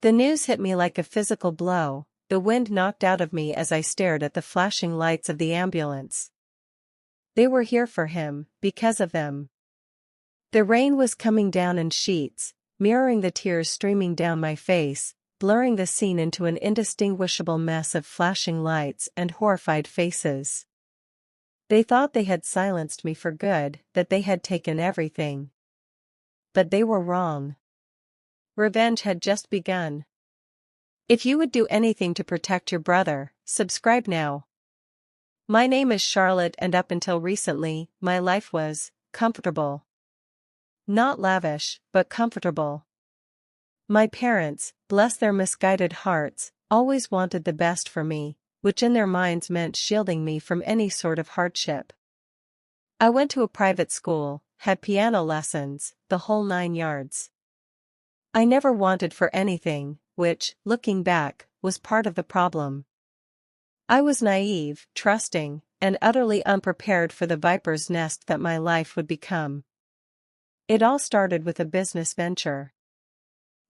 The news hit me like a physical blow, the wind knocked out of me as I stared at the flashing lights of the ambulance. They were here for him, because of them. The rain was coming down in sheets, mirroring the tears streaming down my face, blurring the scene into an indistinguishable mess of flashing lights and horrified faces. They thought they had silenced me for good, that they had taken everything. But they were wrong. Revenge had just begun. If you would do anything to protect your brother, subscribe now. My name is Charlotte, and up until recently, my life was comfortable. Not lavish, but comfortable. My parents, bless their misguided hearts, always wanted the best for me, which in their minds meant shielding me from any sort of hardship. I went to a private school, had piano lessons, the whole 9 yards. I never wanted for anything, which, looking back, was part of the problem. I was naive, trusting, and utterly unprepared for the viper's nest that my life would become. It all started with a business venture.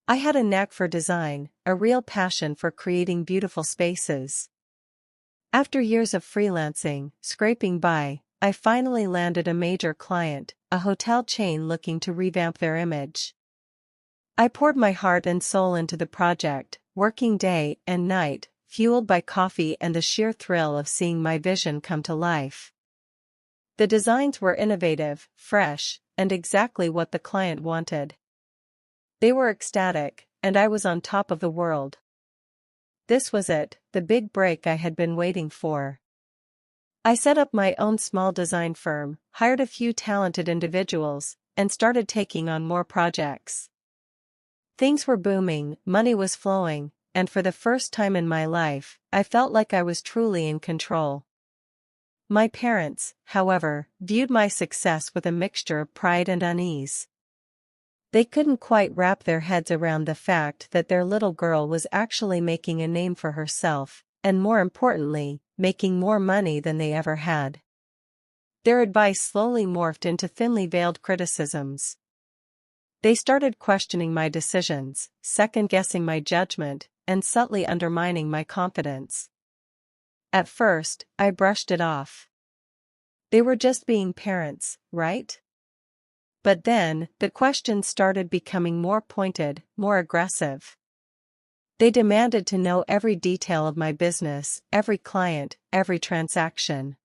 I had a knack for design, a real passion for creating beautiful spaces. After years of freelancing, scraping by, I finally landed a major client, a hotel chain looking to revamp their image. I poured my heart and soul into the project, working day and night, fueled by coffee and the sheer thrill of seeing my vision come to life. The designs were innovative, fresh, and exactly what the client wanted. They were ecstatic, and I was on top of the world. This was it, the big break I had been waiting for. I set up my own small design firm, hired a few talented individuals, and started taking on more projects. Things were booming, money was flowing, and for the first time in my life, I felt like I was truly in control. My parents, however, viewed my success with a mixture of pride and unease. They couldn't quite wrap their heads around the fact that their little girl was actually making a name for herself, and more importantly, making more money than they ever had. Their advice slowly morphed into thinly veiled criticisms. They started questioning my decisions, second-guessing my judgment, and subtly undermining my confidence. At first, I brushed it off. They were just being parents, right? But then, the questions started becoming more pointed, more aggressive. They demanded to know every detail of my business, every client, every transaction.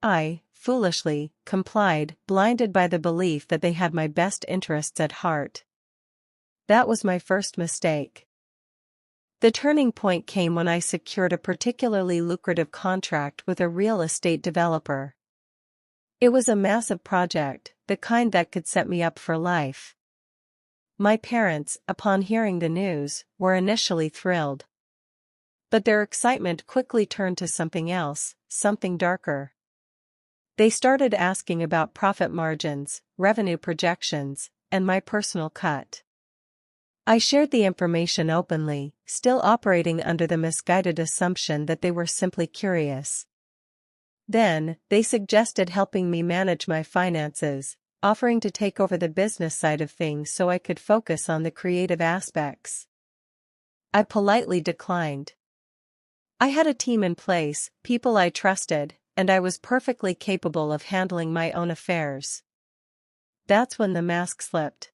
I, foolishly, complied, blinded by the belief that they had my best interests at heart. That was my first mistake. The turning point came when I secured a particularly lucrative contract with a real estate developer. It was a massive project, the kind that could set me up for life. My parents, upon hearing the news, were initially thrilled. But their excitement quickly turned to something else, something darker. They started asking about profit margins, revenue projections, and my personal cut. I shared the information openly, still operating under the misguided assumption that they were simply curious. Then, they suggested helping me manage my finances, offering to take over the business side of things so I could focus on the creative aspects. I politely declined. I had a team in place, people I trusted, and I was perfectly capable of handling my own affairs. That's when the mask slipped.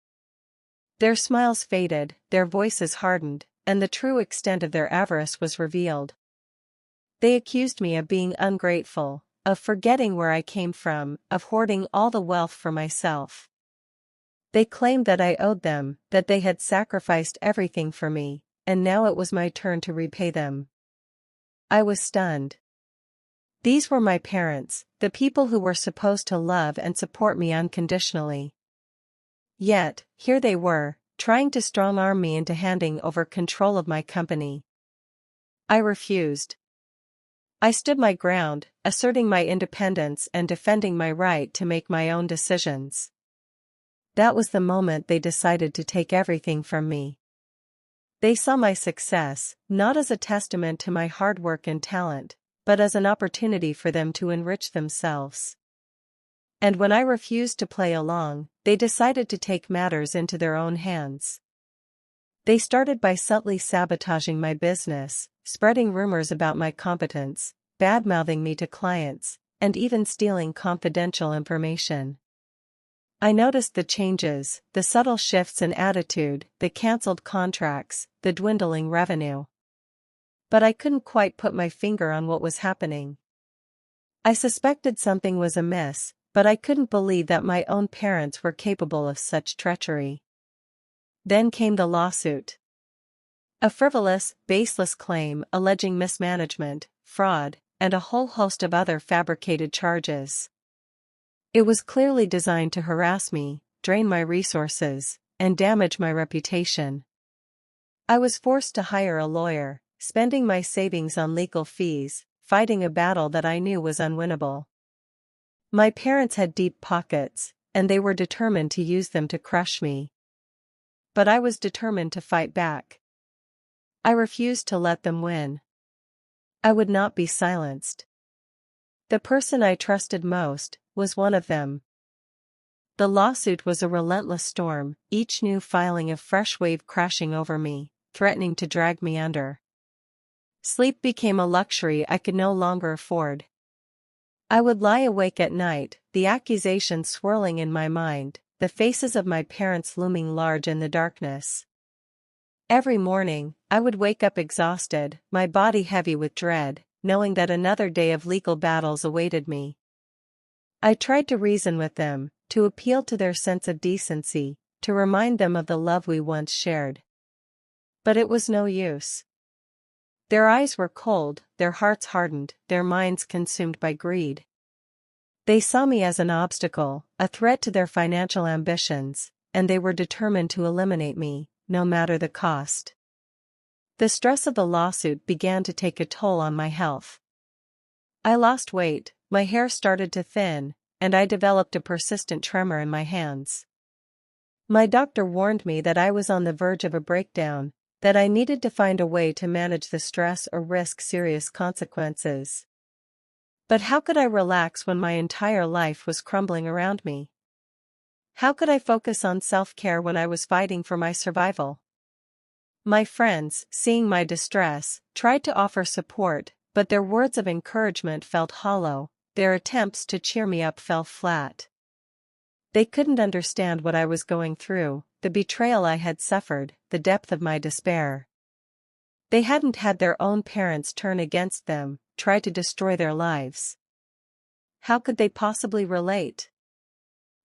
Their smiles faded, their voices hardened, and the true extent of their avarice was revealed. They accused me of being ungrateful, of forgetting where I came from, of hoarding all the wealth for myself. They claimed that I owed them, that they had sacrificed everything for me, and now it was my turn to repay them. I was stunned. These were my parents, the people who were supposed to love and support me unconditionally. Yet, here they were, trying to strong-arm me into handing over control of my company. I refused. I stood my ground, asserting my independence and defending my right to make my own decisions. That was the moment they decided to take everything from me. They saw my success, not as a testament to my hard work and talent, but as an opportunity for them to enrich themselves. And when I refused to play along, they decided to take matters into their own hands. They started by subtly sabotaging my business, spreading rumors about my competence, bad-mouthing me to clients, and even stealing confidential information. I noticed the changes, the subtle shifts in attitude, the cancelled contracts, the dwindling revenue. But I couldn't quite put my finger on what was happening. I suspected something was amiss, but I couldn't believe that my own parents were capable of such treachery. Then came the lawsuit. A frivolous, baseless claim alleging mismanagement, fraud, and a whole host of other fabricated charges. It was clearly designed to harass me, drain my resources, and damage my reputation. I was forced to hire a lawyer, spending my savings on legal fees, fighting a battle that I knew was unwinnable. My parents had deep pockets, and they were determined to use them to crush me. But I was determined to fight back. I refused to let them win. I would not be silenced. The person I trusted most was one of them. The lawsuit was a relentless storm, each new filing a fresh wave crashing over me, threatening to drag me under. Sleep became a luxury I could no longer afford. I would lie awake at night, the accusations swirling in my mind, the faces of my parents looming large in the darkness. Every morning, I would wake up exhausted, my body heavy with dread, knowing that another day of legal battles awaited me. I tried to reason with them, to appeal to their sense of decency, to remind them of the love we once shared. But it was no use. Their eyes were cold, their hearts hardened, their minds consumed by greed. They saw me as an obstacle, a threat to their financial ambitions, and they were determined to eliminate me, no matter the cost. The stress of the lawsuit began to take a toll on my health. I lost weight, my hair started to thin, and I developed a persistent tremor in my hands. My doctor warned me that I was on the verge of a breakdown, that I needed to find a way to manage the stress or risk serious consequences. But how could I relax when my entire life was crumbling around me? How could I focus on self-care when I was fighting for my survival? My friends, seeing my distress, tried to offer support, but their words of encouragement felt hollow, their attempts to cheer me up fell flat. They couldn't understand what I was going through, the betrayal I had suffered, the depth of my despair. They hadn't had their own parents turn against them, try to destroy their lives. How could they possibly relate?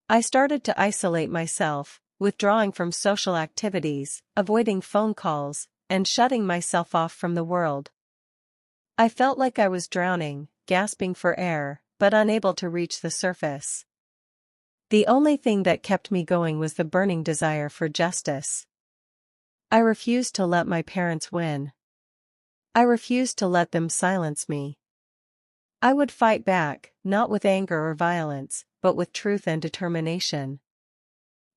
I started to isolate myself, withdrawing from social activities, avoiding phone calls, and shutting myself off from the world. I felt like I was drowning, gasping for air, but unable to reach the surface. The only thing that kept me going was the burning desire for justice. I refused to let my parents win. I refused to let them silence me. I would fight back, not with anger or violence, but with truth and determination.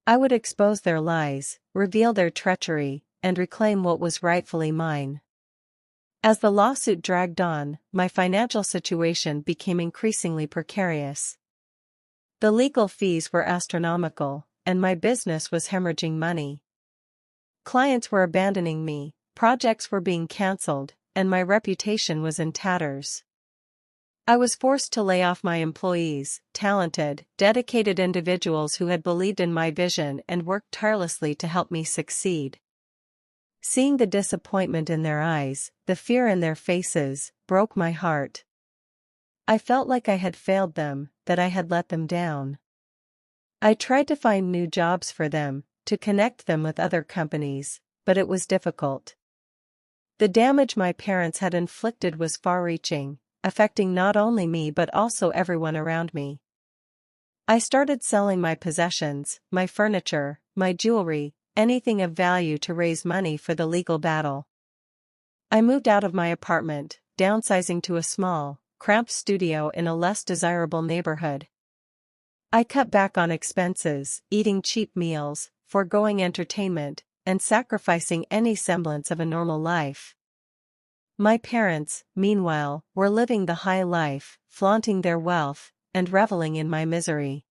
I would expose their lies, reveal their treachery, and reclaim what was rightfully mine. As the lawsuit dragged on, my financial situation became increasingly precarious. The legal fees were astronomical, and my business was hemorrhaging money. Clients were abandoning me, projects were being cancelled, and my reputation was in tatters. I was forced to lay off my employees, talented, dedicated individuals who had believed in my vision and worked tirelessly to help me succeed. Seeing the disappointment in their eyes, the fear in their faces, broke my heart. I felt like I had failed them, that I had let them down. I tried to find new jobs for them, to connect them with other companies, but it was difficult. The damage my parents had inflicted was far-reaching, affecting not only me but also everyone around me. I started selling my possessions, my furniture, my jewelry, anything of value to raise money for the legal battle. I moved out of my apartment, downsizing to a small, cramped studio in a less desirable neighborhood. I cut back on expenses, eating cheap meals, foregoing entertainment, and sacrificing any semblance of a normal life. My parents, meanwhile, were living the high life, flaunting their wealth, and reveling in my misery.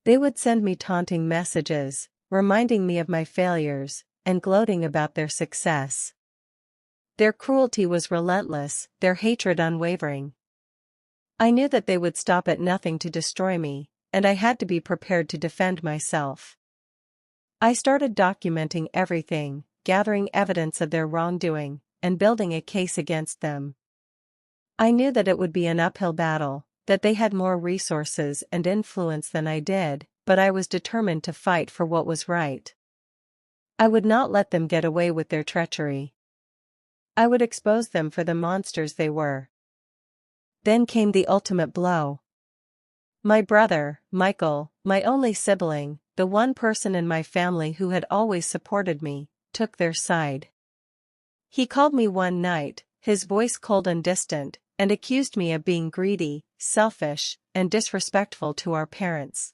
They would send me taunting messages, reminding me of my failures, and gloating about their success. Their cruelty was relentless, their hatred unwavering. I knew that they would stop at nothing to destroy me, and I had to be prepared to defend myself. I started documenting everything, gathering evidence of their wrongdoing, and building a case against them. I knew that it would be an uphill battle, that they had more resources and influence than I did, but I was determined to fight for what was right. I would not let them get away with their treachery. I would expose them for the monsters they were. Then came the ultimate blow. My brother, Michael, my only sibling, the one person in my family who had always supported me, took their side. He called me one night, his voice cold and distant, and accused me of being greedy, selfish, and disrespectful to our parents.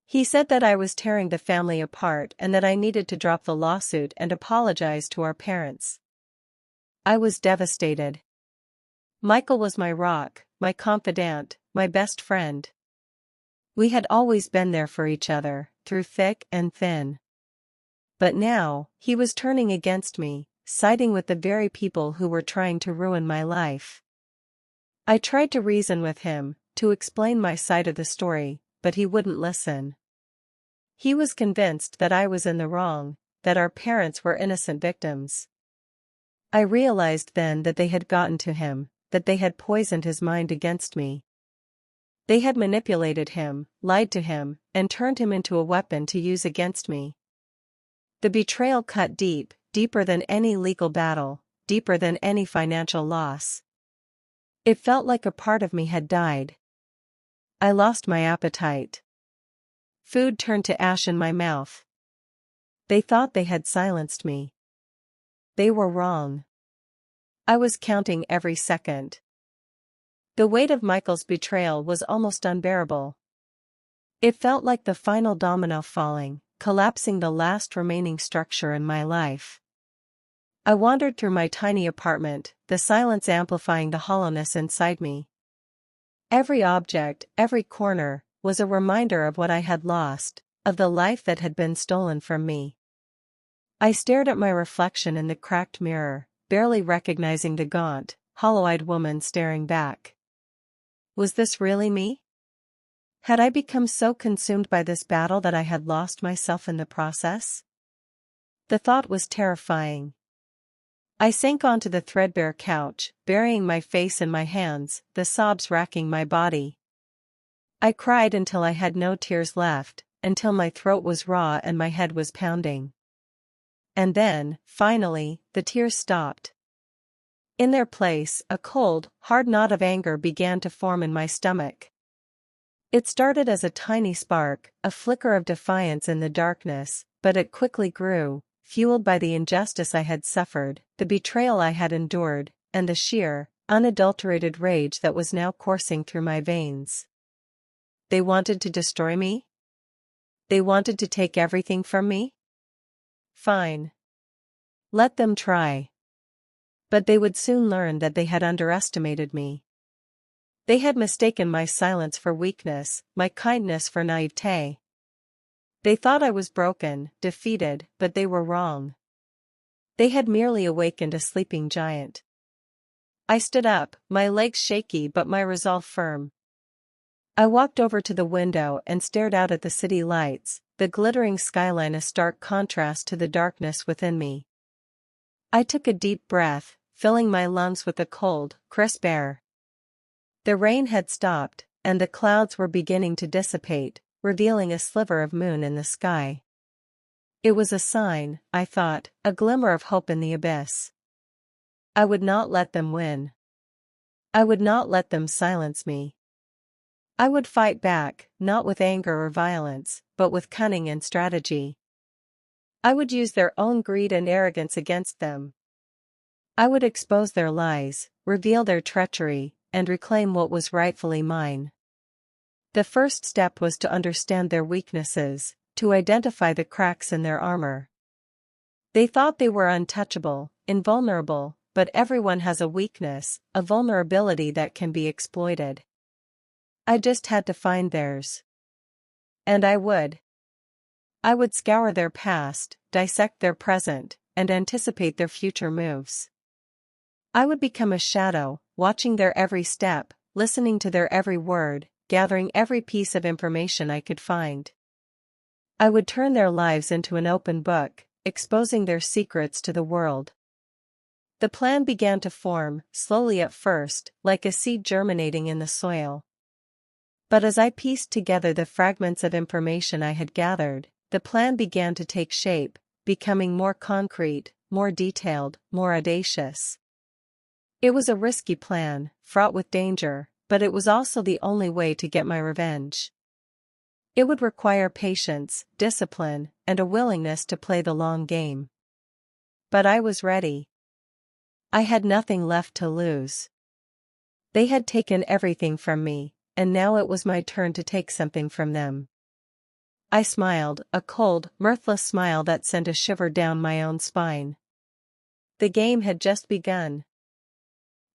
He said that I was tearing the family apart and that I needed to drop the lawsuit and apologize to our parents. I was devastated. Michael was my rock, my confidant, my best friend. We had always been there for each other, through thick and thin. But now, he was turning against me, siding with the very people who were trying to ruin my life. I tried to reason with him, to explain my side of the story, but he wouldn't listen. He was convinced that I was in the wrong, that our parents were innocent victims. I realized then that they had gotten to him, that they had poisoned his mind against me. They had manipulated him, lied to him, and turned him into a weapon to use against me. The betrayal cut deep, deeper than any legal battle, deeper than any financial loss. It felt like a part of me had died. I lost my appetite. Food turned to ash in my mouth. They thought they had silenced me. They were wrong. I was counting every second. The weight of Michael's betrayal was almost unbearable. It felt like the final domino falling, collapsing the last remaining structure in my life. I wandered through my tiny apartment, the silence amplifying the hollowness inside me. Every object, every corner, was a reminder of what I had lost, of the life that had been stolen from me. I stared at my reflection in the cracked mirror, barely recognizing the gaunt, hollow-eyed woman staring back. Was this really me? Had I become so consumed by this battle that I had lost myself in the process? The thought was terrifying. I sank onto the threadbare couch, burying my face in my hands, the sobs racking my body. I cried until I had no tears left, until my throat was raw and my head was pounding. And then, finally, the tears stopped. In their place, a cold, hard knot of anger began to form in my stomach. It started as a tiny spark, a flicker of defiance in the darkness, but it quickly grew, fueled by the injustice I had suffered, the betrayal I had endured, and the sheer, unadulterated rage that was now coursing through my veins. They wanted to destroy me? They wanted to take everything from me? Fine. Let them try. But they would soon learn that they had underestimated me. They had mistaken my silence for weakness, my kindness for naivete. They thought I was broken, defeated, but they were wrong. They had merely awakened a sleeping giant. I stood up, my legs shaky but my resolve firm. I walked over to the window and stared out at the city lights, the glittering skyline a stark contrast to the darkness within me. I took a deep breath, filling my lungs with the cold, crisp air. The rain had stopped, and the clouds were beginning to dissipate, revealing a sliver of moon in the sky. It was a sign, I thought, a glimmer of hope in the abyss. I would not let them win. I would not let them silence me. I would fight back, not with anger or violence, but with cunning and strategy. I would use their own greed and arrogance against them. I would expose their lies, reveal their treachery, and reclaim what was rightfully mine. The first step was to understand their weaknesses, to identify the cracks in their armor. They thought they were untouchable, invulnerable, but everyone has a weakness, a vulnerability that can be exploited. I just had to find theirs. And I would. I would scour their past, dissect their present, and anticipate their future moves. I would become a shadow, watching their every step, listening to their every word, gathering every piece of information I could find. I would turn their lives into an open book, exposing their secrets to the world. The plan began to form, slowly at first, like a seed germinating in the soil. But as I pieced together the fragments of information I had gathered, the plan began to take shape, becoming more concrete, more detailed, more audacious. It was a risky plan, fraught with danger, but it was also the only way to get my revenge. It would require patience, discipline, and a willingness to play the long game. But I was ready. I had nothing left to lose. They had taken everything from me, and now it was my turn to take something from them. I smiled, a cold, mirthless smile that sent a shiver down my own spine. The game had just begun.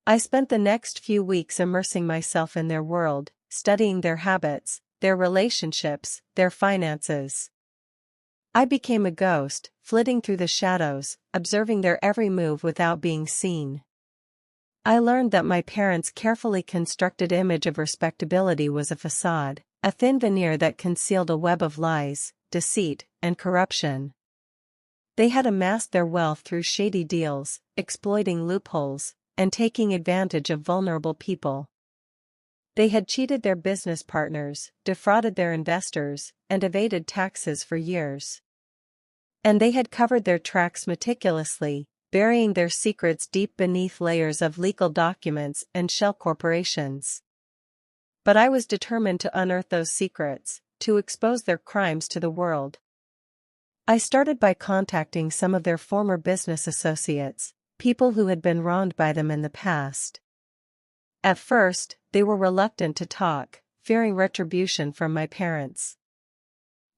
I spent the next few weeks immersing myself in their world, studying their habits, their relationships, their finances. I became a ghost, flitting through the shadows, observing their every move without being seen. I learned that my parents' carefully constructed image of respectability was a facade, a thin veneer that concealed a web of lies, deceit, and corruption. They had amassed their wealth through shady deals, exploiting loopholes, and taking advantage of vulnerable people. They had cheated their business partners, defrauded their investors, and evaded taxes for years. And they had covered their tracks meticulously, burying their secrets deep beneath layers of legal documents and shell corporations. But I was determined to unearth those secrets, to expose their crimes to the world. I started by contacting some of their former business associates, people who had been wronged by them in the past. At first, they were reluctant to talk, fearing retribution from my parents.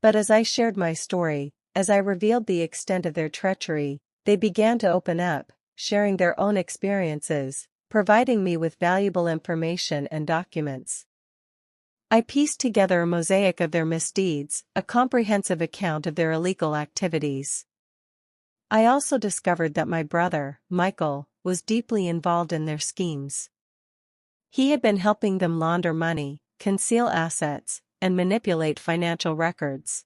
But as I shared my story, as I revealed the extent of their treachery, they began to open up, sharing their own experiences, providing me with valuable information and documents. I pieced together a mosaic of their misdeeds, a comprehensive account of their illegal activities. I also discovered that my brother, Michael, was deeply involved in their schemes. He had been helping them launder money, conceal assets, and manipulate financial records.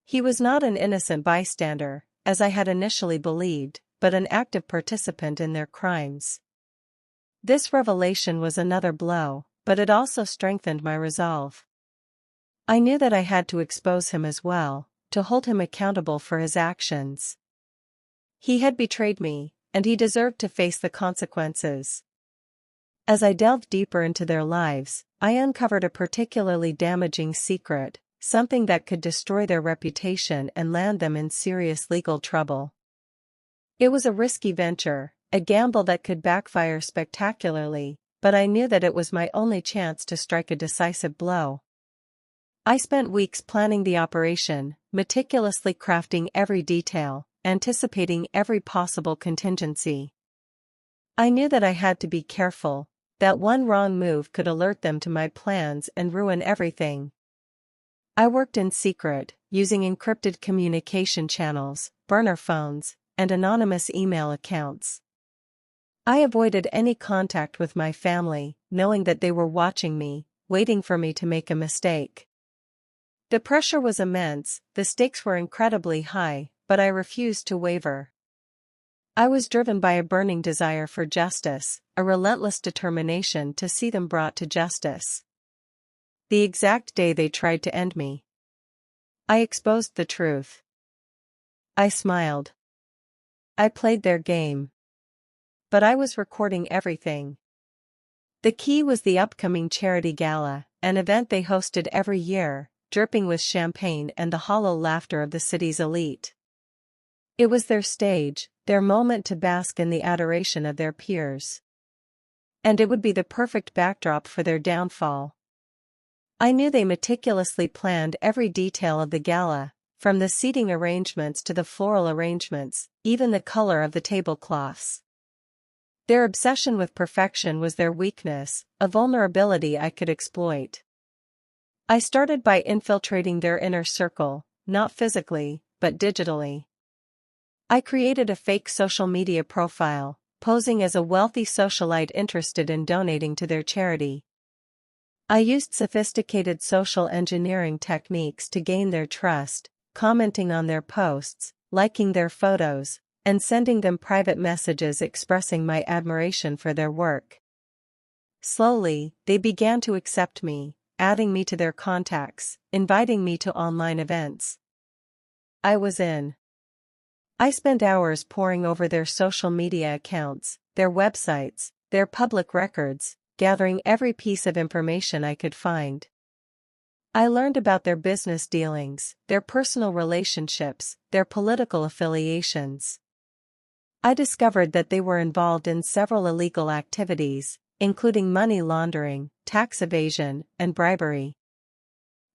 He was not an innocent bystander, as I had initially believed, but an active participant in their crimes. This revelation was another blow, but it also strengthened my resolve. I knew that I had to expose him as well, to hold him accountable for his actions. He had betrayed me, and he deserved to face the consequences. As I delved deeper into their lives, I uncovered a particularly damaging secret, something that could destroy their reputation and land them in serious legal trouble. It was a risky venture, a gamble that could backfire spectacularly, but I knew that it was my only chance to strike a decisive blow. I spent weeks planning the operation, meticulously crafting every detail, anticipating every possible contingency. I knew that I had to be careful, that one wrong move could alert them to my plans and ruin everything. I worked in secret, using encrypted communication channels, burner phones, and anonymous email accounts. I avoided any contact with my family, knowing that they were watching me, waiting for me to make a mistake. The pressure was immense, the stakes were incredibly high, but I refused to waver. I was driven by a burning desire for justice, a relentless determination to see them brought to justice. The exact day they tried to end me, I exposed the truth. I smiled. I played their game. But I was recording everything. The key was the upcoming charity gala, an event they hosted every year, dripping with champagne and the hollow laughter of the city's elite. It was their stage, their moment to bask in the adoration of their peers. And it would be the perfect backdrop for their downfall. I knew they meticulously planned every detail of the gala, from the seating arrangements to the floral arrangements, even the color of the tablecloths. Their obsession with perfection was their weakness, a vulnerability I could exploit. I started by infiltrating their inner circle, not physically, but digitally. I created a fake social media profile, posing as a wealthy socialite interested in donating to their charity. I used sophisticated social engineering techniques to gain their trust, commenting on their posts, liking their photos, and sending them private messages expressing my admiration for their work. Slowly, they began to accept me, adding me to their contacts, inviting me to online events. I was in. I spent hours poring over their social media accounts, their websites, their public records, gathering every piece of information I could find. I learned about their business dealings, their personal relationships, their political affiliations. I discovered that they were involved in several illegal activities, including money laundering, tax evasion, and bribery.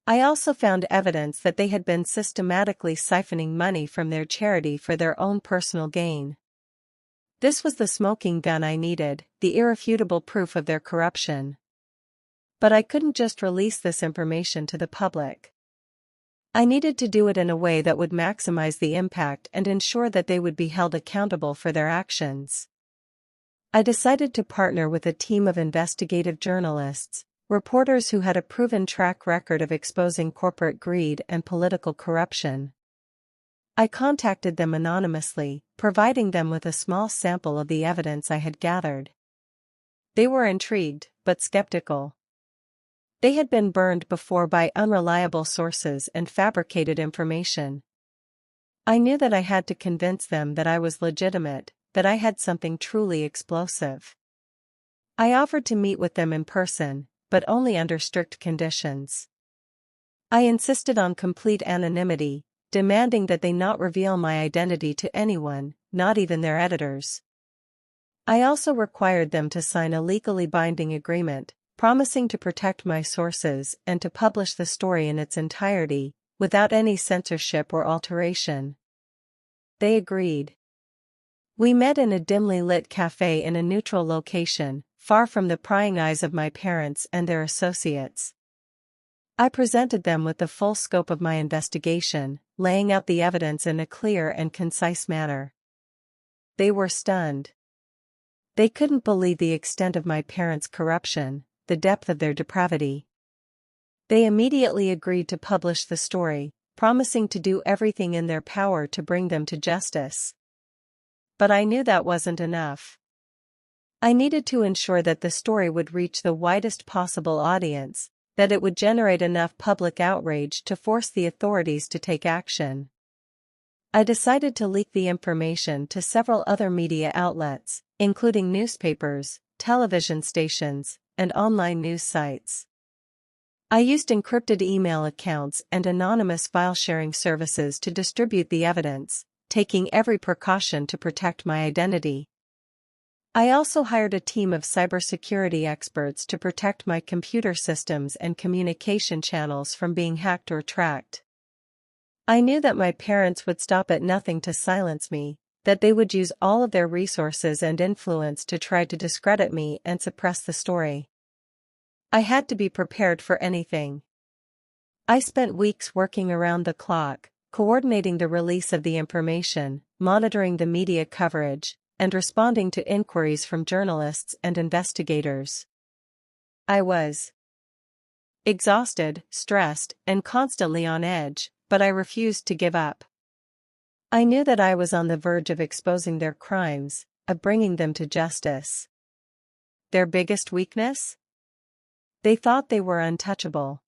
I also found evidence that they had been systematically siphoning money from their charity for their own personal gain. This was the smoking gun I needed, the irrefutable proof of their corruption. But I couldn't just release this information to the public. I needed to do it in a way that would maximize the impact and ensure that they would be held accountable for their actions. I decided to partner with a team of investigative journalists, reporters who had a proven track record of exposing corporate greed and political corruption. I contacted them anonymously, providing them with a small sample of the evidence I had gathered. They were intrigued, but skeptical. They had been burned before by unreliable sources and fabricated information. I knew that I had to convince them that I was legitimate, that I had something truly explosive. I offered to meet with them in person, but only under strict conditions. I insisted on complete anonymity, demanding that they not reveal my identity to anyone, not even their editors. I also required them to sign a legally binding agreement, promising to protect my sources and to publish the story in its entirety, without any censorship or alteration. They agreed. We met in a dimly lit cafe in a neutral location, far from the prying eyes of my parents and their associates. I presented them with the full scope of my investigation, laying out the evidence in a clear and concise manner. They were stunned. They couldn't believe the extent of my parents' corruption, the depth of their depravity. They immediately agreed to publish the story, promising to do everything in their power to bring them to justice. But I knew that wasn't enough. I needed to ensure that the story would reach the widest possible audience, that it would generate enough public outrage to force the authorities to take action. I decided to leak the information to several other media outlets, including newspapers, television stations, and online news sites. I used encrypted email accounts and anonymous file-sharing services to distribute the evidence, taking every precaution to protect my identity. I also hired a team of cybersecurity experts to protect my computer systems and communication channels from being hacked or tracked. I knew that my parents would stop at nothing to silence me, that they would use all of their resources and influence to try to discredit me and suppress the story. I had to be prepared for anything. I spent weeks working around the clock, coordinating the release of the information, monitoring the media coverage, and responding to inquiries from journalists and investigators. I was exhausted, stressed, and constantly on edge, but I refused to give up. I knew that I was on the verge of exposing their crimes, of bringing them to justice. Their biggest weakness? They thought they were untouchable.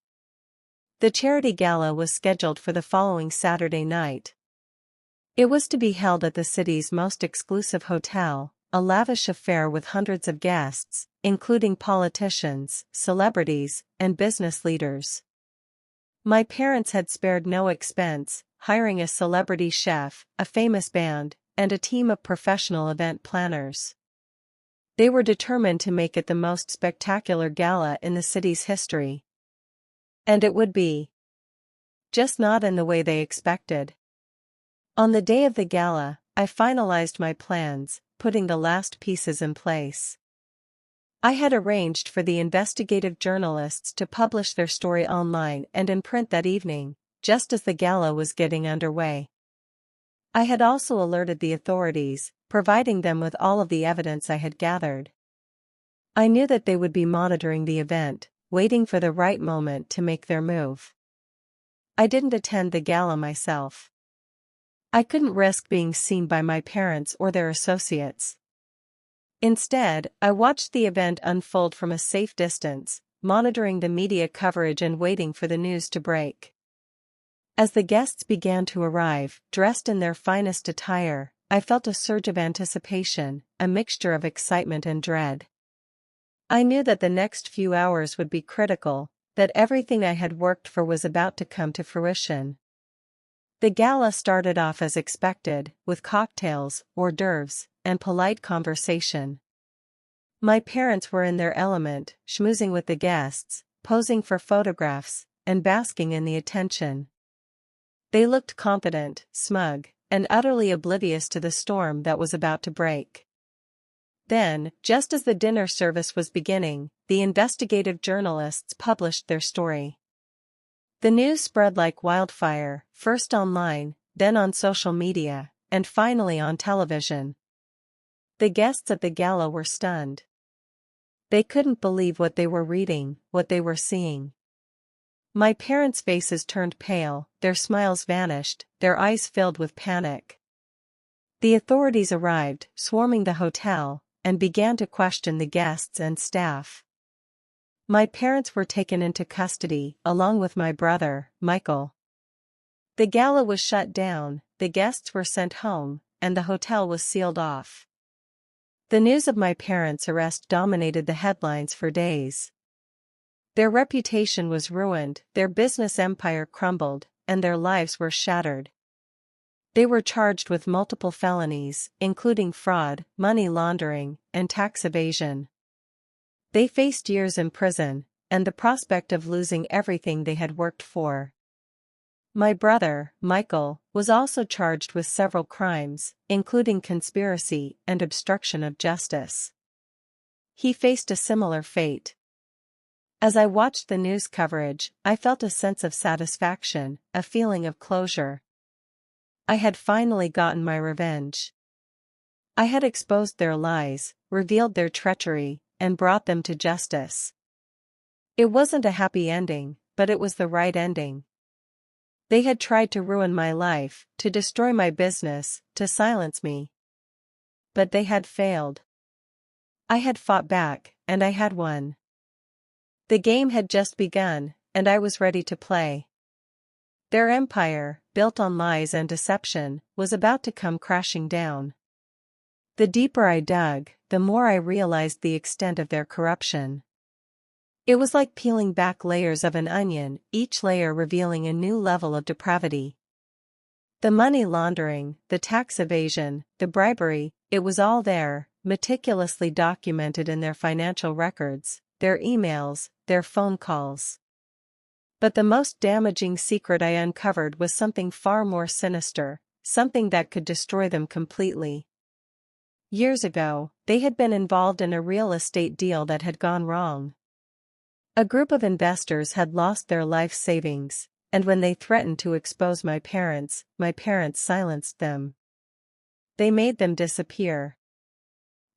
The charity gala was scheduled for the following Saturday night. It was to be held at the city's most exclusive hotel, a lavish affair with hundreds of guests, including politicians, celebrities, and business leaders. My parents had spared no expense, hiring a celebrity chef, a famous band, and a team of professional event planners. They were determined to make it the most spectacular gala in the city's history. And it would be. Just not in the way they expected. On the day of the gala, I finalized my plans, putting the last pieces in place. I had arranged for the investigative journalists to publish their story online and in print that evening, just as the gala was getting underway. I had also alerted the authorities, providing them with all of the evidence I had gathered. I knew that they would be monitoring the event, waiting for the right moment to make their move. I didn't attend the gala myself. I couldn't risk being seen by my parents or their associates. Instead, I watched the event unfold from a safe distance, monitoring the media coverage and waiting for the news to break. As the guests began to arrive, dressed in their finest attire, I felt a surge of anticipation, a mixture of excitement and dread. I knew that the next few hours would be critical, that everything I had worked for was about to come to fruition. The gala started off as expected, with cocktails, hors d'oeuvres, and polite conversation. My parents were in their element, schmoozing with the guests, posing for photographs, and basking in the attention. They looked confident, smug, and utterly oblivious to the storm that was about to break. Then, just as the dinner service was beginning, the investigative journalists published their story. The news spread like wildfire, first online, then on social media, and finally on television. The guests at the gala were stunned. They couldn't believe what they were reading, what they were seeing. My parents' faces turned pale, their smiles vanished, their eyes filled with panic. The authorities arrived, swarming the hotel, and began to question the guests and staff. My parents were taken into custody, along with my brother, Michael. The gala was shut down, the guests were sent home, and the hotel was sealed off. The news of my parents' arrest dominated the headlines for days. Their reputation was ruined, their business empire crumbled, and their lives were shattered. They were charged with multiple felonies, including fraud, money laundering, and tax evasion. They faced years in prison, and the prospect of losing everything they had worked for. My brother, Michael, was also charged with several crimes, including conspiracy and obstruction of justice. He faced a similar fate. As I watched the news coverage, I felt a sense of satisfaction, a feeling of closure. I had finally gotten my revenge. I had exposed their lies, revealed their treachery, and brought them to justice. It wasn't a happy ending, but it was the right ending. They had tried to ruin my life, to destroy my business, to silence me. But they had failed. I had fought back, and I had won. The game had just begun, and I was ready to play. Their empire, built on lies and deception, was about to come crashing down. The deeper I dug, the more I realized the extent of their corruption. It was like peeling back layers of an onion, each layer revealing a new level of depravity. The money laundering, the tax evasion, the bribery, it was all there, meticulously documented in their financial records, their emails, their phone calls. But the most damaging secret I uncovered was something far more sinister, something that could destroy them completely. Years ago, they had been involved in a real estate deal that had gone wrong. A group of investors had lost their life savings, and when they threatened to expose my parents silenced them. They made them disappear.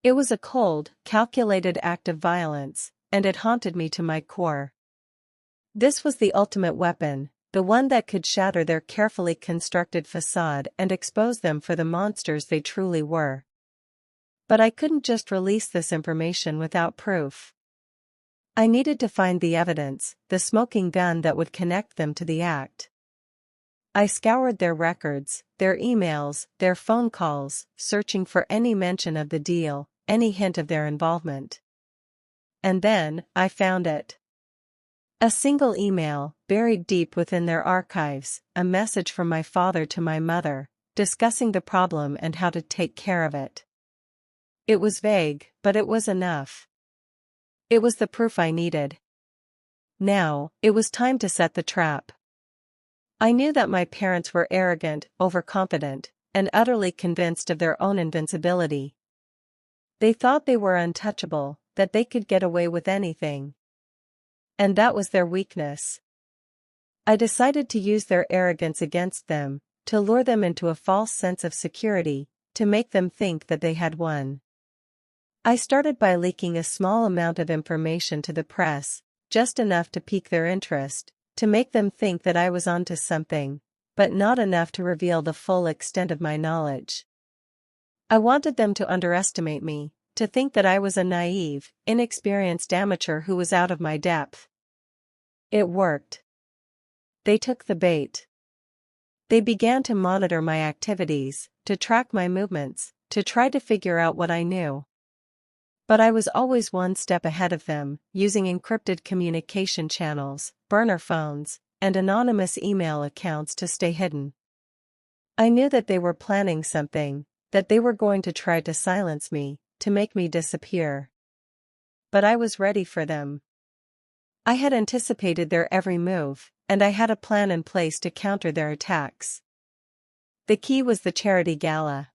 It was a cold, calculated act of violence, and it haunted me to my core. This was the ultimate weapon, the one that could shatter their carefully constructed facade and expose them for the monsters they truly were. But I couldn't just release this information without proof. I needed to find the evidence, the smoking gun that would connect them to the act. I scoured their records, their emails, their phone calls, searching for any mention of the deal, any hint of their involvement. And then, I found it. A single email, buried deep within their archives, a message from my father to my mother, discussing the problem and how to take care of it. It was vague, but it was enough. It was the proof I needed. Now, it was time to set the trap. I knew that my parents were arrogant, overconfident, and utterly convinced of their own invincibility. They thought they were untouchable, that they could get away with anything. And that was their weakness. I decided to use their arrogance against them, to lure them into a false sense of security, to make them think that they had won. I started by leaking a small amount of information to the press, just enough to pique their interest, to make them think that I was onto something, but not enough to reveal the full extent of my knowledge. I wanted them to underestimate me, to think that I was a naive, inexperienced amateur who was out of my depth. It worked. They took the bait. They began to monitor my activities, to track my movements, to try to figure out what I knew. But I was always one step ahead of them, using encrypted communication channels, burner phones, and anonymous email accounts to stay hidden. I knew that they were planning something, that they were going to try to silence me, to make me disappear. But I was ready for them. I had anticipated their every move, and I had a plan in place to counter their attacks. The key was the charity gala.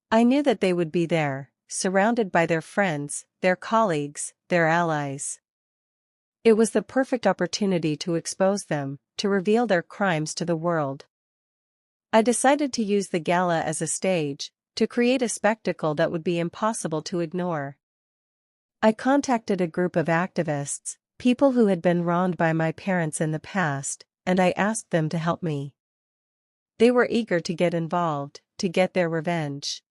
I knew that they would be there, surrounded by their friends, their colleagues, their allies. It was the perfect opportunity to expose them, to reveal their crimes to the world. I decided to use the gala as a stage, to create a spectacle that would be impossible to ignore. I contacted a group of activists, people who had been wronged by my parents in the past, and I asked them to help me. They were eager to get involved, to get their revenge.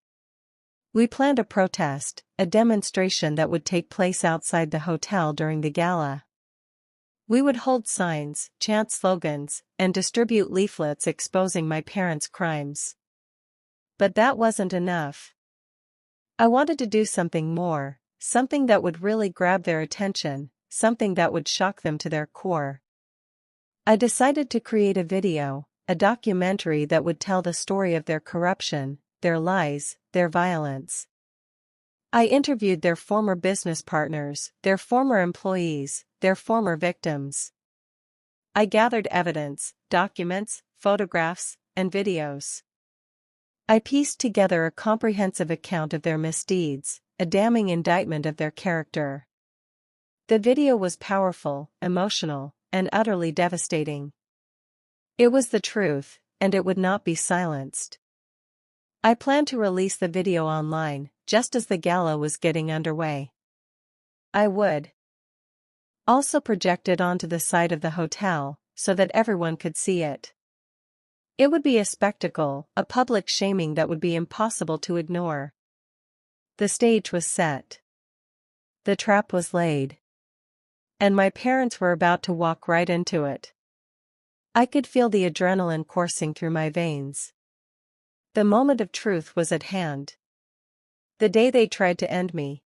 We planned a protest, a demonstration that would take place outside the hotel during the gala. We would hold signs, chant slogans, and distribute leaflets exposing my parents' crimes. But that wasn't enough. I wanted to do something more, something that would really grab their attention, something that would shock them to their core. I decided to create a video, a documentary that would tell the story of their corruption, their lies, their violence. I interviewed their former business partners, their former employees, their former victims. I gathered evidence, documents, photographs, and videos. I pieced together a comprehensive account of their misdeeds, a damning indictment of their character. The video was powerful, emotional, and utterly devastating. It was the truth, and it would not be silenced. I planned to release the video online, just as the gala was getting underway. I would also project it onto the side of the hotel, so that everyone could see it. It would be a spectacle, a public shaming that would be impossible to ignore. The stage was set. The trap was laid. And my parents were about to walk right into it. I could feel the adrenaline coursing through my veins. The moment of truth was at hand. The day they tried to end me.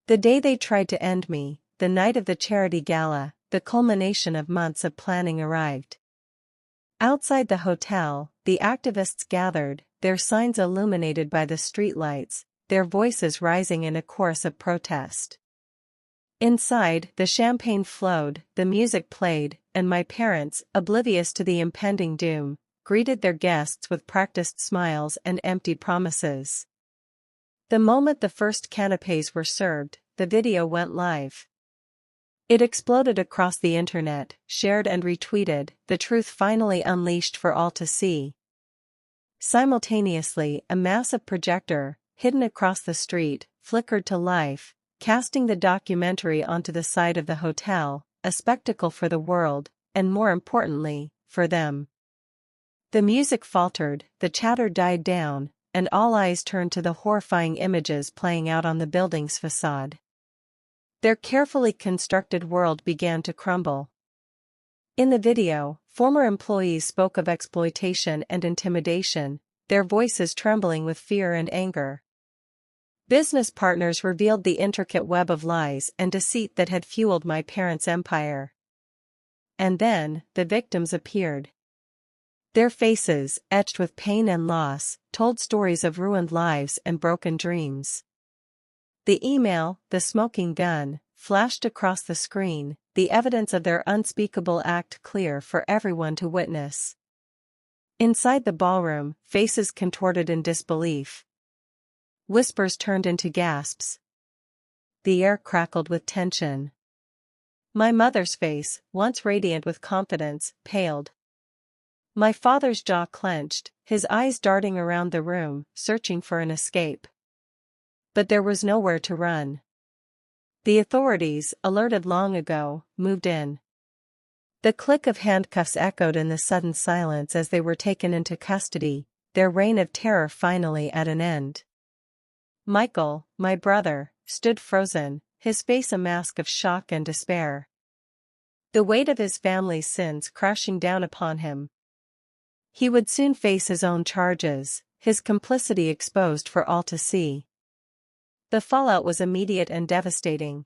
The day they tried to end me, the night of the charity gala, the culmination of months of planning arrived. Outside the hotel, the activists gathered, their signs illuminated by the streetlights, their voices rising in a chorus of protest. Inside, the champagne flowed, the music played, and my parents, oblivious to the impending doom, greeted their guests with practiced smiles and empty promises. The moment the first canapés were served, the video went live. It exploded across the internet, shared and retweeted, the truth finally unleashed for all to see. Simultaneously, a massive projector, hidden across the street, flickered to life, casting the documentary onto the side of the hotel, a spectacle for the world, and more importantly, for them. The music faltered, the chatter died down, and all eyes turned to the horrifying images playing out on the building's facade. Their carefully constructed world began to crumble. In the video, former employees spoke of exploitation and intimidation, their voices trembling with fear and anger. Business partners revealed the intricate web of lies and deceit that had fueled my parents' empire. And then, the victims appeared. Their faces, etched with pain and loss, told stories of ruined lives and broken dreams. The email, the smoking gun, flashed across the screen, the evidence of their unspeakable act clear for everyone to witness. Inside the ballroom, faces contorted in disbelief. Whispers turned into gasps. The air crackled with tension. My mother's face, once radiant with confidence, paled. My father's jaw clenched, his eyes darting around the room, searching for an escape. But there was nowhere to run. The authorities, alerted long ago, moved in. The click of handcuffs echoed in the sudden silence as they were taken into custody, their reign of terror finally at an end. Michael, my brother, stood frozen, his face a mask of shock and despair. The weight of his family's sins crashing down upon him. He would soon face his own charges, his complicity exposed for all to see. The fallout was immediate and devastating.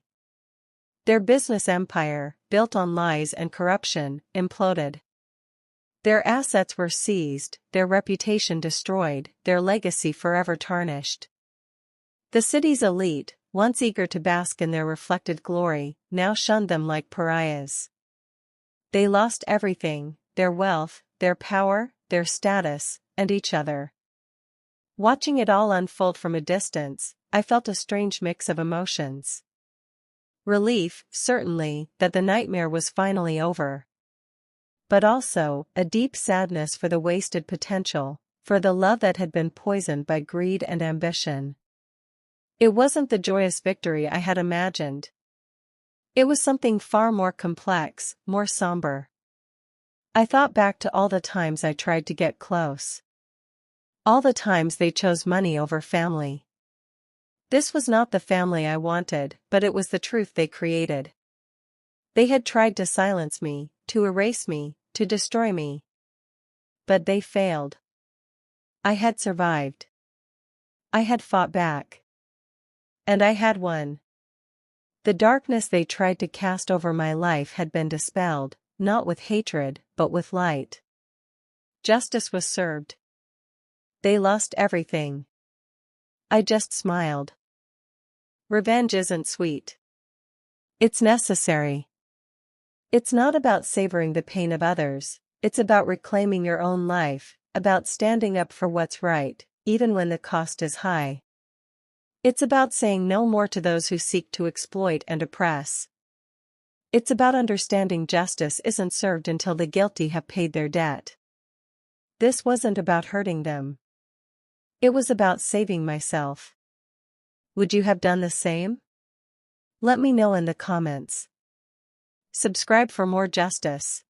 Their business empire, built on lies and corruption, imploded. Their assets were seized, their reputation destroyed, their legacy forever tarnished. The city's elite, once eager to bask in their reflected glory, now shunned them like pariahs. They lost everything, their wealth, their power, their status, and each other. Watching it all unfold from a distance, I felt a strange mix of emotions. Relief, certainly, that the nightmare was finally over. But also, a deep sadness for the wasted potential, for the love that had been poisoned by greed and ambition. It wasn't the joyous victory I had imagined. It was something far more complex, more somber. I thought back to all the times I tried to get close. All the times they chose money over family. This was not the family I wanted, but it was the truth they created. They had tried to silence me, to erase me, to destroy me. But they failed. I had survived. I had fought back. And I had won. The darkness they tried to cast over my life had been dispelled, not with hatred, but with light. Justice was served. They lost everything. I just smiled. Revenge isn't sweet. It's necessary. It's not about savoring the pain of others, it's about reclaiming your own life, about standing up for what's right, even when the cost is high. It's about saying no more to those who seek to exploit and oppress. It's about understanding justice isn't served until the guilty have paid their debt. This wasn't about hurting them. It was about saving myself. Would you have done the same? Let me know in the comments. Subscribe for more justice.